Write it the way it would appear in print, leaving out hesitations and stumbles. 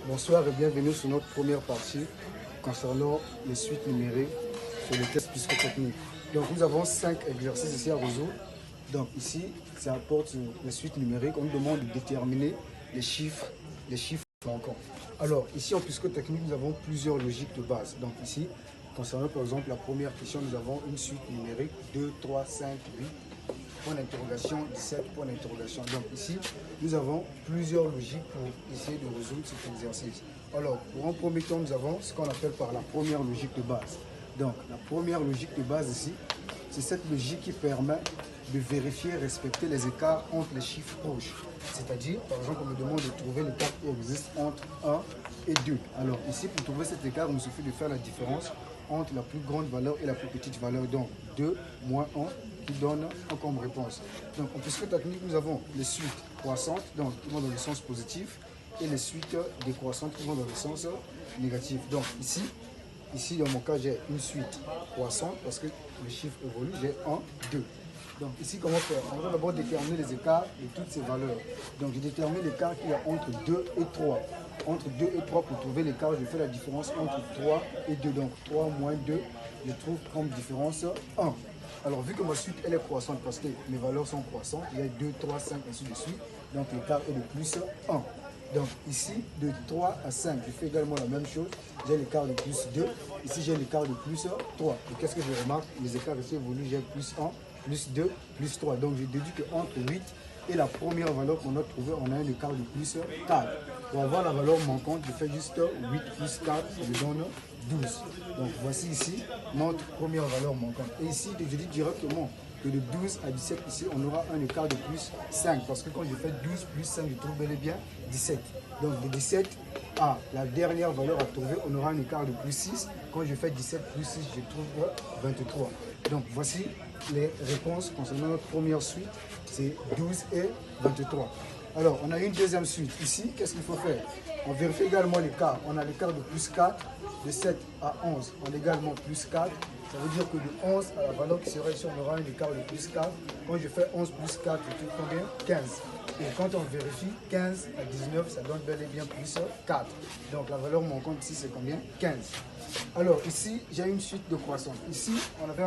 Bonsoir et bienvenue sur notre première partie concernant les suites numériques sur le test psychotechnique. Donc nous avons 5 exercices ici à résoudre. Donc ici, ça apporte les suites numériques. On nous demande de déterminer les chiffres manquants. Alors ici en psychotechnique, nous avons plusieurs logiques de base. Donc ici, concernant par exemple la première question, nous avons une suite numérique 2, 3, 5, 8. Point d'interrogation, 17 points d'interrogation. Donc ici, nous avons plusieurs logiques pour essayer de résoudre cet exercice. Alors, pour un premier temps, nous avons ce qu'on appelle par la première logique de base. Donc, la première logique de base ici, c'est cette logique qui permet de vérifier et respecter les écarts entre les chiffres proches. C'est-à-dire, par exemple, on me demande de trouver l'écart qui existe entre 1 et 2. Alors ici, pour trouver cet écart, il me suffit de faire la différence entre la plus grande valeur et la plus petite valeur. Donc 2 moins 1 qui donne 1 comme réponse. Donc en psychotechnique, nous avons les suites croissantes, donc qui vont dans le sens positif, et les suites décroissantes qui vont dans le sens négatif. Donc ici dans mon cas, j'ai une suite croissante parce que le chiffre évolue, j'ai 1, 2. Donc ici, comment faire? On va d'abord déterminer les écarts de toutes ces valeurs. Donc je détermine l'écart qu'il y a entre 2 et 3. Entre 2 et 3, pour trouver l'écart, je fais la différence entre 3 et 2. Donc 3 moins 2, je trouve comme différence 1. Alors vu que ma suite elle est croissante parce que mes valeurs sont croissantes, il y a 2, 3, 5, ainsi de suite. Donc l'écart est de plus 1. Donc ici, de 3 à 5, je fais également la même chose. J'ai l'écart de plus 2. Ici, j'ai l'écart de plus 3. Et qu'est-ce que je remarque? Les écarts ici évoluent, j'ai plus 1, plus 2, plus 3. Donc je déduis qu'entre 8 et la première valeur qu'on a trouvée, on a un écart de plus 4. Pour avoir la valeur manquante, je fais juste 8 plus 4, ça me donne 12. Donc voici ici notre première valeur manquante. Et ici, je dis directement que de 12 à 17, ici, on aura un écart de plus 5. Parce que quand je fais 12 plus 5, je trouve bel et bien 17. Donc de 17 à la dernière valeur à trouver, on aura un écart de plus 6. Quand je fais 17 plus 6, je trouve 23. Donc voici les réponses concernant notre première suite, c'est 12 et 23. Alors, on a une deuxième suite. Ici, qu'est-ce qu'il faut faire? On vérifie également l'écart. On a l'écart de plus 4, de 7 à 11. On a également plus 4. Ça veut dire que de 11 à la valeur qui sera ici, on aura un écart de plus 4. Quand je fais 11 plus 4, je trouve combien? 15. Et quand on vérifie 15 à 19, ça donne bel et bien plus 4. Donc la valeur manquante ici, c'est combien? 15. Alors ici, j'ai une suite de croissance. Ici, on avait